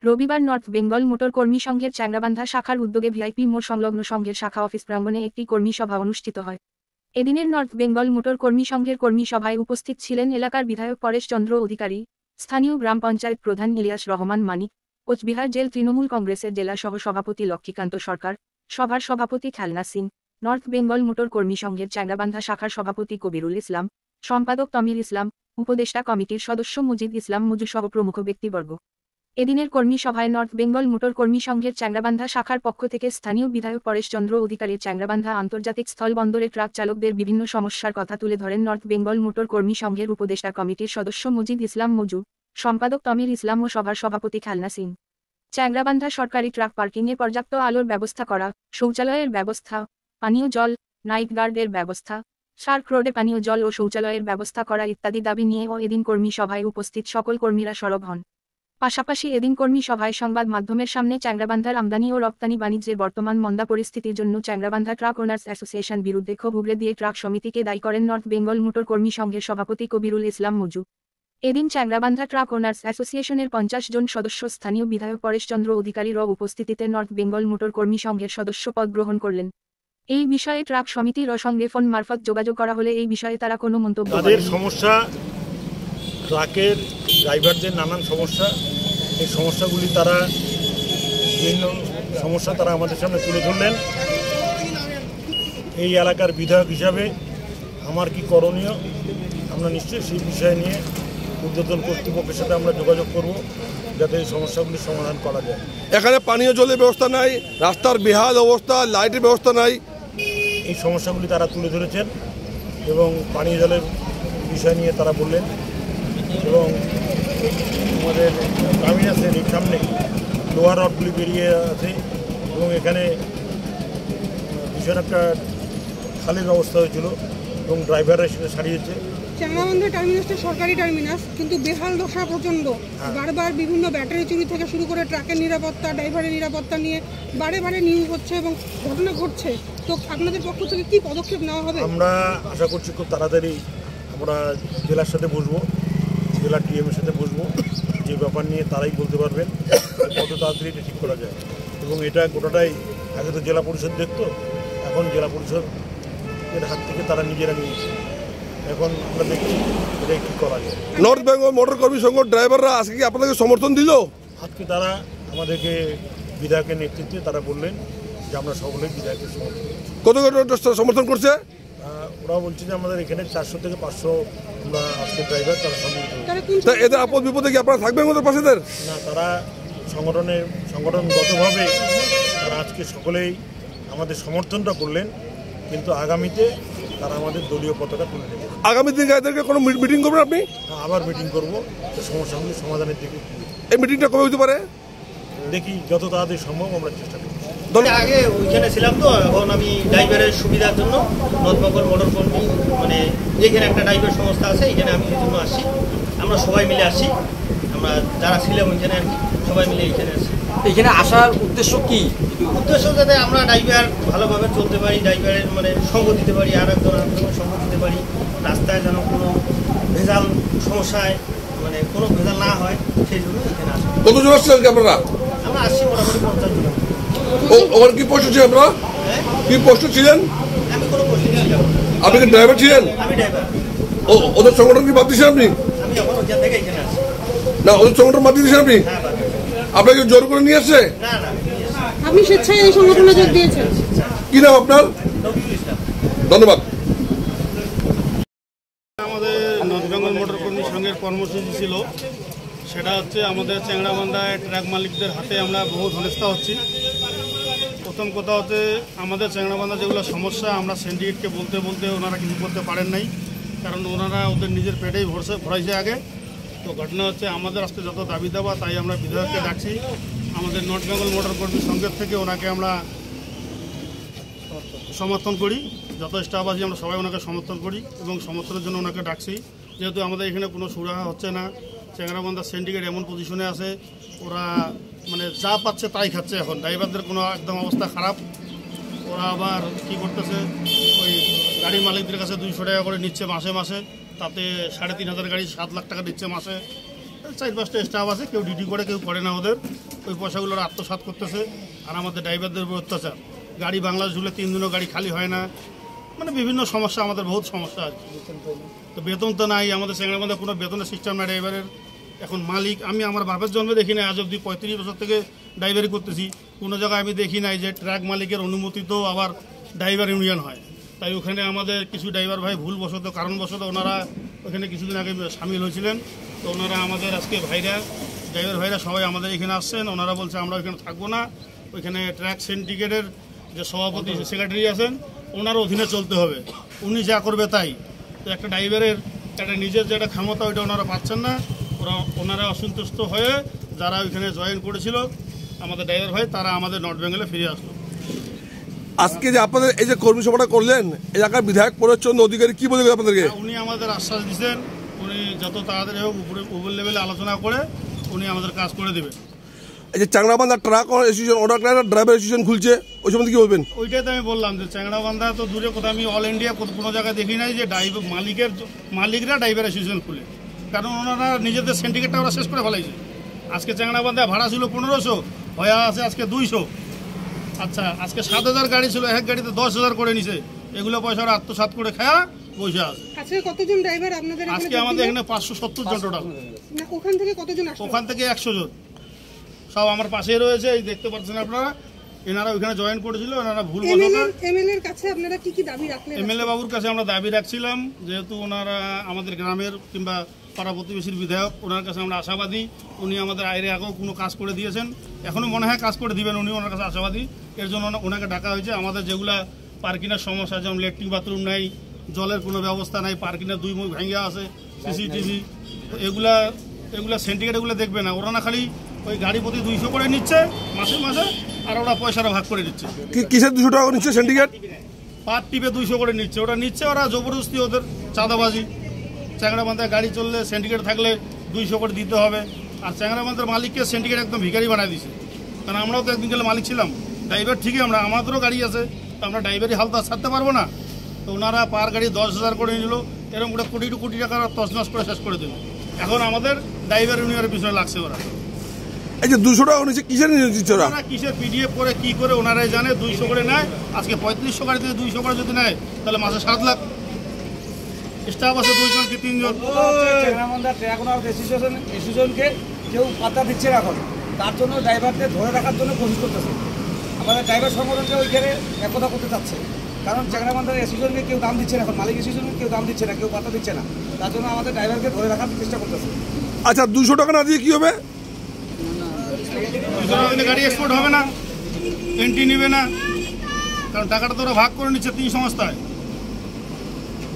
রবিবার north Bengal motor কর্মী সংঘের চ্যাংরাবান্ধা শাখার উদ্যোগে ভিআইপি মোড় সংলগ্ন সংঘের শাখা অফিস প্রাঙ্গণে একটি কর্মী সভা অনুষ্ঠিত হয়। এদিনের নর্থ বেঙ্গল মোটর কর্মী সংঘের কর্মী সভায় উপস্থিত ছিলেন এলাকার বিধায়ক পরেশ চন্দ্র অধিকারী, স্থানীয় গ্রাম পঞ্চায়েত প্রধান ইলিয়াস রহমান মানিক, কোচবিহার জেল তৃণমূল কংগ্রেসের জেলা সহ সভাপতি লক্ষ্মীকান্ত সরকার, সভার সভাপতি খেলনা সিং, নর্থ বেঙ্গল মোটর কর্মী সংঘের চ্যাংরাবান্ধা শাখার সভাপতি কবিরুল ইসলাম, সম্পাদক তমির ইসলাম, উপদেষ্টা কমিটির সদস্য মুজিদ ইসলাম মজু সহ প্রমুখ ব্যক্তিবর্গ। এদিনের কর্মী সভায় নর্থ বেঙ্গল মোটর কর্মী সংঘের চ্যাংরাবান্ধা শাখার পক্ষ থেকে স্থানীয় বিধায়ক পরেশ চন্দ্র অধিকারীর চ্যাংরাবান্ধা আন্তর্জাতিক স্থলবন্দরে ট্রাক চালকদের বিভিন্ন সমস্যার কথা তুলে ধরেন নর্থ বেঙ্গল মোটর কর্মী সংঘের উপদেষ্টা কমিটির সদস্য মুজিদ ইসলাম মজু, সম্পাদক তমির ইসলাম ও সভার সভাপতি খেলনা সিং। চ্যাংরাবান্ধা সরকারি ট্রাক পার্কিংয়ে পর্যাপ্ত আলোর ব্যবস্থা করা, শৌচালয়ের ব্যবস্থা, পানীয় জল, নাইট গার্ডের ব্যবস্থা, সার্ক রোডে পানীয় জল ও শৌচালয়ের ব্যবস্থা করা ইত্যাদি দাবি নিয়েও এদিন কর্মী সভায় উপস্থিত সকল কর্মীরা সরব হন। পাশাপাশি এদিন কর্মী সভায় সংবাদ মাধ্যমের সামনে চ্যাংরাবান্ধার আমদানি ও রপ্তানি বাণিজ্যের বর্তমান মন্দা পরিস্থিতির জন্য চ্যাংরাবান্ধা ট্রাক ওনার্স অ্যাসোসিয়েশন বিরুদ্ধে ক্ষোভ উগরে দিয়ে ট্রাক সমিতিকে দায়ী করেন নর্থ বেঙ্গল মোটর কর্মী সংঘের সভাপতি কবিরুল ইসলাম মজু। এদিন চ্যাংরাবান্ধা ট্রাক ওনার্স অ্যাসোসিয়েশনের 50 জন সদস্য স্থানীয় বিধায়ক পরেশ চন্দ্র অধিকারীর উপস্থিতিতে নর্থ বেঙ্গল মোটর কর্মী সংঘের সদস্য পদ গ্রহণ করলেন। এই বিষয়ে ট্রাক সমিতির সঙ্গে ফোন মারফত যোগাযোগ করা হলে এই বিষয়ে তারা কোনো মন্তব্য করেন। তাদের সমস্যা, ট্রাকের ড্রাইভারদের নানান সমস্যা, এই সমস্যাগুলি তারা বিভিন্ন সমস্যা তারা আমাদের সামনে তুলে ধরলেন। এই এলাকার বিধায়ক হিসাবে আমার কি করণীয়, আমরা নিশ্চয়ই সেই বিষয় নিয়ে ঊর্ধ্বতন কর্তৃপক্ষের সাথে আমরা যোগাযোগ করব, যাতে এই সমস্যাগুলির সমাধান করা যায়। এখানে পানীয় জলের ব্যবস্থা নাই, রাস্তার বেহাল অবস্থা, লাইটের ব্যবস্থা নাই, এই সমস্যাগুলি তারা তুলে ধরেছেন এবং পানীয় জলের বিষয় নিয়ে তারা বললেন। এবং আমাদের টার্মিনাসের এই সামনে লোহার রডগুলি বেরিয়ে আছে এবং এখানে ভীষণ একটা খালের ব্যবস্থা হয়েছিল এবং ড্রাইভাররা সেটা সারিয়েছে। চ্যাংরাবান্ধা টার্মিনাসটা সরকারি টার্মিনাস, কিন্তু বেহাল দশা প্রচণ্ড। বারবার বিভিন্ন ব্যাটারি চুরি থেকে শুরু করে ট্রাকের নিরাপত্তা, ড্রাইভারের নিরাপত্তা নিয়ে বারে বারে নিউজ হচ্ছে এবং ঘটনা ঘটছে। তো আপনাদের পক্ষ থেকে কি পদক্ষেপ নেওয়া হবে? আমরা আশা করছি খুব তাড়াতাড়ি আমরা জেলার সাথে বসবো, জেলার ডিএমের সাথে বসবো, যে ব্যাপার নিয়ে তারাই বলতে পারবেন কত তাড়াতাড়ি এটা ঠিক করা যায়। এবং এটা গোটাটাই আগে তো জেলা পরিষদ দেখতো, এখন জেলা পরিষদের হাত থেকে তারা নিজেরা নিয়েছে। এখন আমরা দেখছি এটা কী করা যায়। নর্থ বেঙ্গল মোটর কর্মী সংঘ ড্রাইভাররা আজকে কি আপনাদেরকে সমর্থন দিল? আজকে তারা আমাদেরকে বিধায়কের নেতৃত্বে তারা বললেন যে আমরা সকলেই বিধায়কের সমর্থন। কত সমর্থন করছে? ওরা বলছে যে আমাদের এখানে 400 থেকে 500 আমরা আজকে ড্রাইভার তারা সম্মিলিত। এদের আপদ বিপদে কি আপনারা থাকবেন ওদের পাশে? না, তারা সংগঠনগতভাবে তারা আজকে সকলেই আমাদের সমর্থনটা করলেন, কিন্তু আগামীতে তারা আমাদের দলীয় পতাকা তুলে নেবে। আগামী দিনে এদেরকে কোনো মিটিং করবেন আপনি? আবার মিটিং করবো, সমস্যাগুলি সমাধানের দিকে। এই মিটিংটা কবে হতে পারে? দেখি যত তাড়াতাড়ি সম্ভব আমরা চেষ্টা করব। আগে ওইখানে ছিলাম, তো এখন আমি ড্রাইভারের সুবিধার জন্য নর্থ বেঙ্গল মোটর কর্মী মানে যেখানে একটা ড্রাইভার সংস্থা আছে এখানে আমি এই জন্য আসছি। আমরা সবাই মিলে আসছি, আমরা যারা ছিলাম ওইখানে আর কি সবাই মিলে এখানে আসছি। এখানে আসার উদ্দেশ্য কি? উদ্দেশ্য যাতে আমরা ড্রাইভার ভালোভাবে চলতে পারি, ড্রাইভারের মানে সঙ্গ দিতে পারি, আর একজনের সঙ্গ দিতে পারি, রাস্তায় যেন কোনো ভেজাল সমস্যায় মানে কোনো ভেজাল না হয়, সেই জন্য এখানে আসি। কতজন আসছিলেন আপনারা? আমরা আসছি মোটামুটি 50 জন। ওখানে কি পোস্ট ছিলেন আপনারা? কি পোস্ট ছিলেন? আমি কোনো পোস্ট ছিলাম। আপনি কি ড্রাইভার ছিলেন? আমি ড্রাইভার। ওদের সংগঠন কি বাদ দিয়েছেন আপনি? আমি এখন ওইখান থেকে এখানে আসছি। না, ওদের সংগঠন বাদ দিয়েছেন আপনি? হ্যাঁ, বাদ দিয়েছি। আপনাকে জোর করে নিয়ে আসছে? না না, আপনি স্বেচ্ছায় এই সংগঠনে যোগ দিয়েছেন? কি নাম আপনার? ধন্যবাদ। আমাদের নর্থ বেঙ্গল মোটর কর্মী সংঘের কর্মসূচি ছিল, সেটা হচ্ছে আমাদের চ্যাংরাবান্ধায় ট্রাক মালিকদের হাতে আমরা বহু হেনস্থা হচ্ছি। প্রথম কথা হচ্ছে আমাদের চ্যাংরাবান্ধা যেগুলো সমস্যা, আমরা সিন্ডিকেটকে বলতে বলতে ওনারা কিছু করতে পারেন নাই, কারণ ওনারা ওদের নিজের পেটেই ভরাইছে আগে। তো ঘটনা হচ্ছে আমাদের আজকে যত দাবি দেওয়া, তাই আমরা বিধায়ককে ডাকছি। আমাদের নর্থ বেঙ্গল মোটর কর্মী সংঘের থেকে ওনাকে আমরা সমর্থন করি, যত স্টাফ আছি আমরা সবাই ওনাকে সমর্থন করি এবং সমর্থনের জন্য ওনাকে ডাকছি। যেহেতু আমাদের এখানে কোনো সুরাহা হচ্ছে না, চ্যাংরাবান্ধা সিন্ডিকেট এমন পজিশনে আছে, ওরা মানে যা পাচ্ছে তাই খাচ্ছে। এখন ড্রাইভারদের কোনো একদম অবস্থা খারাপ। ওরা আবার কি করতেছে, ওই গাড়ি মালিকদের কাছে 200 টাকা করে নিচ্ছে মাসে মাসে, তাতে 3500 গাড়ি 7 লাখ টাকা দিচ্ছে মাসে। 4-5টা স্টাফ আছে, কেউ ডিউটি করে কেউ করে না ওদের। ওই পয়সাগুলো আত্মসাৎ করতেছে। আর আমাদের ড্রাইভারদের উপর অত্যাচার, গাড়ি বাংলাদেশ ঝুলে 3 দিনও গাড়ি খালি হয় না, মানে বিভিন্ন সমস্যা, আমাদের বহুত সমস্যা আছে। তো বেতন তো নাই, আমাদের চ্যাংড়াবান্ধা কোনো বেতনের সিস্টেম নাই ড্রাইভারের। এখন মালিক, আমি আমার বাপের জন্মে দেখি নাই, আজ অব্দি 35 বছর থেকে ড্রাইভারি করতেছি, কোনো জায়গায় আমি দেখি নাই যে ট্রাক মালিকের অনুমতিতেও আবার ড্রাইভার ইউনিয়ন হয়। তাই ওখানে আমাদের কিছু ড্রাইভার ভাই ভুলবশত, কারণবশত ওনারা ওখানে কিছুদিন আগে সামিল হয়েছিলেন। তো ওনারা আমাদের আজকে ড্রাইভার ভাইরা সবাই আমাদের এখানে আসছেন। ওনারা বলছে আমরা ওইখানে থাকবো না, ওইখানে ট্রাক সিন্ডিকেটের যে সভাপতি সেক্রেটারি আছেন ওনার অধীনে চলতে হবে, উনি যা করবে তাই। তো একটা ড্রাইভারের একটা নিজের যে একটা ক্ষমতা ওইটা ওনারা পাচ্ছেন না, ওনারা অসন্তুষ্ট হয়ে যারা ওইখানে জয়েন করেছিল আমাদের ড্রাইভার ভাই, তারা আমাদের নর্থ বেঙ্গলে ফিরে আসলো। আজকে যে আপনাদের এই যে কর্মী সভাটা করলেন, এলাকার বিধায়ক পরিচ্ছন্ন অধিকারী কি বলে আপনাদেরকে? উনি আমাদের আশ্বাস দিচ্ছেন, উনি যত তাড়াতাড়ি হোক উপর লেভেলে আলোচনা করে উনি আমাদের কাজ করে দেবেন। এই যে চ্যাংড়াবান্ধা ট্রাক অ্যাসোসিয়েশন, ওটা ড্রাইভার অ্যাসোসিয়েশন খুলছে, ওই সম্বন্ধে কি বলবেন? ওইটাই তো আমি বললাম যে চ্যাংড়াবান্ধা তো দূরে কোথাও, আমি অল ইন্ডিয়া কোনো জায়গায় দেখি নাই যে মালিকরা ড্রাইভার অ্যাসোসিয়েশন খুলে, কারণ ওনারা নিজেদের সিন্ডিকেটটা ওরা শেষ করে ফেলাইছে। আজকে চ্যাংড়াবান্ধায় ভাড়া ছিল 1500, হয়ে আছে আজকে 200। আচ্ছা, আজকে 7000 গাড়ি ছিল, এক গাড়িতে 10,000 করে নিছে। এগুলো পয়সা ওরা আত্মসাৎ করে খায়া বসে আছে। আজকে কতজন ড্রাইভার আপনাদের এখানে? আজকে আমাদের এখানে 570 জন টোটাল। না, ওখান থেকে কতজন আসলো? ওখান থেকে 100 জন, সব আমার পাশেই রয়েছে, এই দেখতে পাচ্ছেন আপনারা। এনারা ওইখানে জয়েন করেছিল, এনারা এমএলএ এর কাছে আপনারা কি কি দাবি রাখলেন? এমএলএ বাবুর কাছে আমরা দাবি রাখছিলাম, যেহেতু ওনারা আমাদের গ্রামের কিংবা পাড়া প্রতিবেশীর বিধায়ক, ওনার কাছে আমরা আশাবাদী। উনি আমাদের আইরে আগেও কোনো কাজ করে দিয়েছেন, এখনও মনে হয় কাজ করে দিবেন উনি, ওনার কাছে আশাবাদী। এর জন্য ওনাকে ডাকা হয়েছে। আমাদের যেগুলা পার্কিংয়ের সমস্যা, যেমন ল্যাট্রিন বাথরুম নাই, জলের কোনো ব্যবস্থা নাই, পার্কিংয়ের 2 মুখ ভেঙে আছে, সিসিটিভি, এগুলা সিন্ডিকেটগুলো দেখবে না। ওরা না খালি ওই গাড়ি প্রতি 200 করে নিচ্ছে মাসে মাসে, আর ওরা পয়সাটা ভাগ করে নিচ্ছে। কিসের 200 টাকা নিচ্ছে সিন্ডিকেট? পার টিপে 200 করে নিচ্ছে, ওরা নিচ্ছে, ওরা জবরদস্তি, ওদের চাঁদাবাজি। চ্যাংড়াবান্ধায় গাড়ি চললে সিন্ডিকেট থাকলে 200 করে দিতে হবে। আর চ্যাংড়াবান্ধার মালিককে সিন্ডিকেট একদম ভিখারি বানায় দিছে, কারণ আমরাও তো একদিন গেলে মালিক ছিলাম। ড্রাইভার ঠিকই, আমাদেরও গাড়ি আছে, তো আমরা ড্রাইভারি হালতা ছাড়তে পারবো না। তো ওনারা পার গাড়ি 10,000 করে নিল, এরকম করে কোটি টাকা তছনছ করে শেষ করে দিল। এখন আমাদের ড্রাইভার ইউনিয়নের পিছনে লাগছে ওরা। এই যে 200 টাকা নিচ্ছে, কিসের নিচ্ছে ওরা? কিসের পিডিএফ করে কি করে ওনারাই জানে। 200 করে নেয়, আজকে 3500 গাড়ি থেকে 200 করে যদি নেয় তাহলে মাসে 7 লাখ। স্টাফ আছে 2 জন কি 3 জন। চ্যাংড়াবান্ধা ট্রাক অ্যাসোসিয়েশনকে কেউ পাত্তা দিচ্ছে না এখন, তার জন্য ড্রাইভারদের ধরে রাখার জন্য কোশিশ করতেছে। আমাদের ড্রাইভার সংগঠনকে ওইখানে একতা করতে চাচ্ছে, কারণ চ্যাংড়াবান্ধা অ্যাসোসিয়েশনকে কেউ দাম দিচ্ছে না, এখন মালিক অ্যাসোসিয়েশনকে কেউ দাম দিচ্ছে না, কেউ পাত্তা দিচ্ছে না, তার জন্য আমাদের ড্রাইভারকে ধরে রাখার চেষ্টা করতেছে। আচ্ছা, 200 টাকা না দিয়ে কি হবে? গাড়ি এক্সপোর্ট হবে না, এন্ট্রি নেবে না, কারণ টাকাটা তো ওরা ভাগ করে নিচ্ছে 3 সংস্থায়।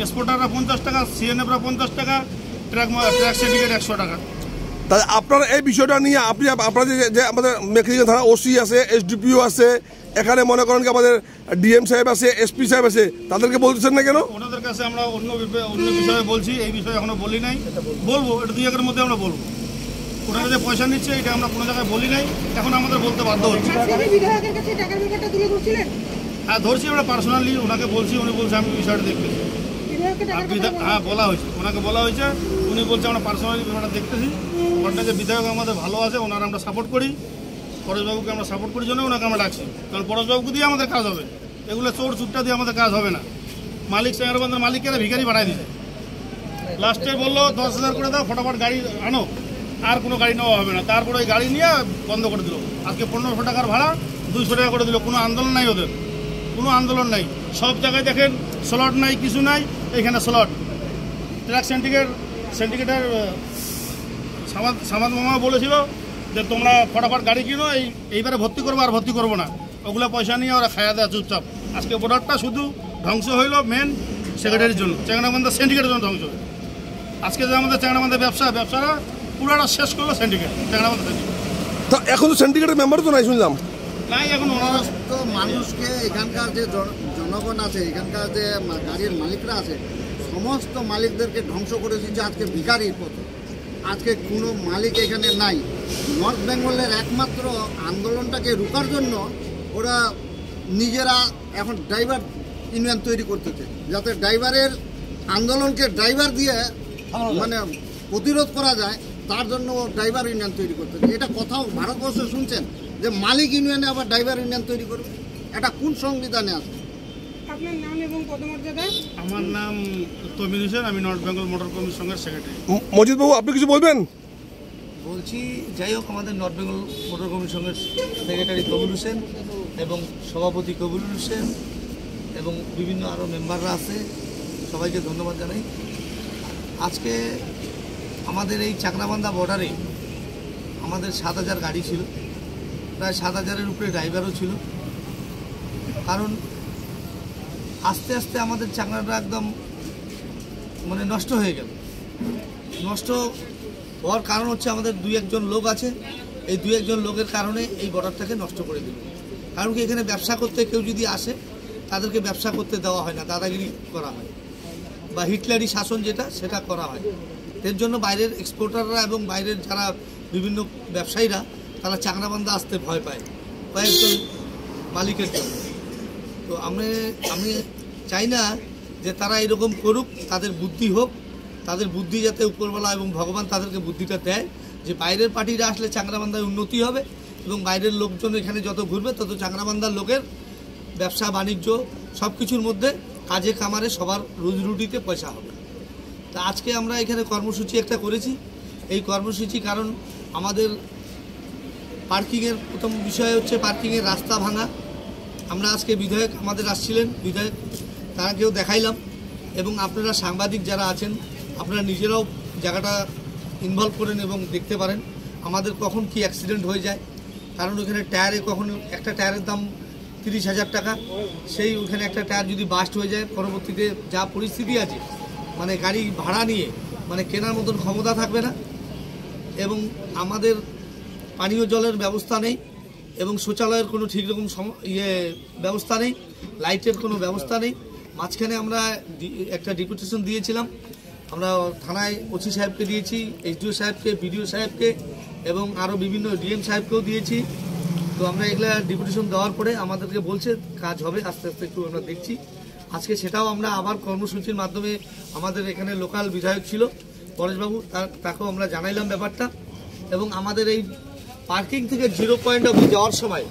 এক্সপোর্টাররা 50 টাকা, সিএনএফরা 50 টাকা, ট্রাক সিন্ডিকেট 100 টাকা। তাহলে আপনারা এই বিষয়টা নিয়ে আপনাদের যে আমাদের মেখলিগঞ্জ থানা ওসি আছে, এসডিপিও আছে, এখানে মনে করেন কি আমাদের ডিএম সাহেব আছে, এসপি সাহেব আছে, তাদেরকে বলতেছেন না কেন? ওনাদের কাছে আমরা অন্য বিষয়ে বলছি, এই বিষয়ে এখনো বলি নাই, বলবো, এটা 2 একের মধ্যে আমরা বলবো। ওনারা যে পয়সা নিচ্ছে এটা আমরা কোনো জায়গায় বলি নাই, এখন আমাদের বলতে বাধ্য হচ্ছে। হ্যাঁ, ধরছি আমরা পার্সোনালি, ওনাকে বলছি, উনি বলছে আমি বিষয়টা দেখতেছি। হ্যাঁ, বলা হয়েছে, ওনাকে বলা হয়েছে, উনি বলছে আমরা পার্সোনালি ব্যাপারটা দেখতেছি। ওনার যে বিধায়ক আমাদের ভালো আছে, ওনারা আমরা সাপোর্ট করি, পরেশবাবুকে আমরা সাপোর্ট করি জন্য ওনাকে আমরা ডাকছি, কারণ পরেশবাবুকে দিয়ে আমাদের কাজ হবে, এগুলো চোর চুট্টা দিয়ে আমাদের কাজ হবে না। মালিক চ্যাংড়াবান্ধার মালিকেরা ভিখারি বানাই দিচ্ছে। লাস্টে বললো 10,000 করে দাও, ফটাফট গাড়ি আনো, আর কোনো গাড়ি নেওয়া হবে না। তারপরে ওই গাড়ি নিয়ে বন্ধ করে দিল। আজকে 1500 টাকার ভাড়া 200 টাকা করে দিল। কোনো আন্দোলন নাই ওদের, কোনো আন্দোলন নাই। সব জায়গায় দেখেন স্লট নাই, কিছু নাই, এখানে স্লট। ট্রাক সিন্ডিকেটের সামাদ মামা বলেছিল যে তোমরা ফটাফট গাড়ি কিনো, এইবারে ভর্তি করবো, আর ভর্তি করবো না। ওগুলো পয়সা নিয়ে ওরা খাওয়া দেওয়া চুপচাপ। আজকে বোর্ডারটা শুধু ধ্বংস হইল মেন সেক্রেটারির জন্য, চ্যাংড়াবান্ধা সিন্ডিকেটের জন্য ধ্বংস হইল। আজকে যে আমাদের চ্যাংড়াবান্ধা ব্যবসারা পুরোটা শেষ করলো সিন্ডিকেট, চ্যাংড়াবান্ধা সিন্ডিকেট। তো এখন তো সিন্ডিকেটের মেম্বার তো নাই শুনলাম। নাই, এখন ওনারা তো মানুষকে, এখানকার যে জনগণ আছে, এখানকার যে গাড়ির মালিকরা আছে, সমস্ত মালিকদেরকে ধ্বংস করে দিচ্ছে আজকে ভিখারির পথে। আজকে কোনো মালিক এখানে নাই। নর্থ বেঙ্গলের একমাত্র আন্দোলনটাকে রুখার জন্য ওরা নিজেরা এখন ড্রাইভার ইউনিয়ন তৈরি করতেছে, যাতে ড্রাইভারের আন্দোলনকে ড্রাইভার দিয়ে মানে প্রতিরোধ করা যায়, তার জন্য ড্রাইভার ইউনিয়ন তৈরি করতে হবে। এটা কোথাও ভারতবর্ষে শুনছেন যে মালিক ইউনিয়নে আবার ড্রাইভার ইউনিয়ন তৈরি করবে? এটা কোন সংবিধানে আছে? আপনার নাম এবং পদমর্যাদা? আমার নাম তমিন হোসেন, আমি নর্থ বেঙ্গল মোটর কর্মী সংঘের সেক্রেটারি। মজিদবাবু, আপনি কিছু বলবেন? বলছি, যাই হোক, আমাদের নর্থ বেঙ্গল মোটর কর্মী সংঘের সেক্রেটারি কবির হোসেন এবং সভাপতি কবিরুল হোসেন এবং বিভিন্ন আরও মেম্বাররা আছে, সবাইকে ধন্যবাদ জানাই। আজকে আমাদের এই চাকরাবান্ধা বর্ডারে আমাদের 7,000 গাড়ি ছিল, প্রায় 7,000-এর উপরে ড্রাইভারও ছিল। কারণ আস্তে আস্তে আমাদের চাকরাটা একদম মানে নষ্ট হয়ে গেল। নষ্ট হওয়ার কারণ হচ্ছে আমাদের 2-1 লোক আছে, এই 2-1 লোকের কারণে এই বর্ডারটাকে নষ্ট করে দিল। কারণ কি, এখানে ব্যবসা করতে কেউ যদি আসে তাদেরকে ব্যবসা করতে দেওয়া হয় না, দাদাগিরি করা হয় বা হিটলারি শাসন যেটা সেটা করা হয়। এর জন্য বাইরের এক্সপোর্টাররা এবং বাইরের যারা বিভিন্ন ব্যবসায়ীরা তারা চাকরাবান্ধা আসতে ভয় পায় কয়েকজন মালিকের জন্য। তো আমি চাই না যে তারা এরকম করুক, তাদের বুদ্ধি হোক, তাদের বুদ্ধি যাতে উপরওয়ালা এবং ভগবান তাদেরকে বুদ্ধিটা দেয় যে বাইরের পার্টিরা আসলে চাকরাবান্ধায় উন্নতি হবে এবং বাইরের লোকজন এখানে যত ঘুরবে তত চাকরাবান্ধার লোকের ব্যবসা বাণিজ্য সব কিছুর মধ্যে কাজে কামারে সবার রুজিরুটিতে পয়সা হবে। তা আজকে আমরা এখানে কর্মসূচি একটা করেছি। এই কর্মসূচি কারণ আমাদের পার্কিংয়ের প্রথম বিষয় হচ্ছে পার্কিংয়ের রাস্তা ভাঙা। আমরা আজকে বিধায়ক আমাদের আসছিলেন, বিধায়ক তারাকেও দেখাইলাম এবং আপনারা সাংবাদিক যারা আছেন আপনারা নিজেরাও জায়গাটা ইনভলভ করেন এবং দেখতে পারেন আমাদের কখন কি অ্যাক্সিডেন্ট হয়ে যায়। কারণ ওখানে টায়ারে কখন একটা টায়ারের দাম 30,000 টাকা, সেই ওখানে একটা টায়ার যদি বাস্ট হয়ে যায় পরবর্তীতে যা পরিস্থিতি আছে মানে গাড়ি ভাড়া নিয়ে মানে কেনার মতন ক্ষমতা থাকবে না। এবং আমাদের পানীয় জলের ব্যবস্থা নেই এবং শৌচালয়ের কোনো ঠিক রকম ব্যবস্থা নেই, লাইটের কোনো ব্যবস্থা নেই। মাঝখানে আমরা একটা ডেপুটেশন দিয়েছিলাম, আমরা থানায় ওসি সাহেবকে দিয়েছি, এসডিও সাহেবকে, বিডিও সাহেবকে এবং আরও বিভিন্ন ডিএম সাহেবকেও দিয়েছি। তো আমরা এগুলা ডেপুটেশন দেওয়ার পরে আমাদেরকে বলছে কাজ হবে, আস্তে আস্তে একটু আমরা দেখছি। আজকে সেটাও আমরা আবার কর্মসূচির মাধ্যমে আমাদের এখানে লোকাল বিধায়ক ছিল পরেশবাবু, তাকেও আমরা জানাইলাম ব্যাপারটা। এবং আমাদের এই পার্কিং থেকে 0 পয়েন্ট অবধি যাওয়ার সময়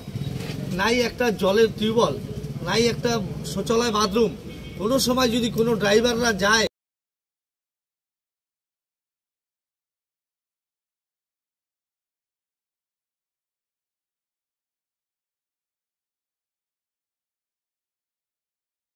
নাই একটা জলের টিউবওয়েল, নাই একটা শৌচালয় বাথরুম। কোনো সময় যদি কোনো ড্রাইভাররা যায়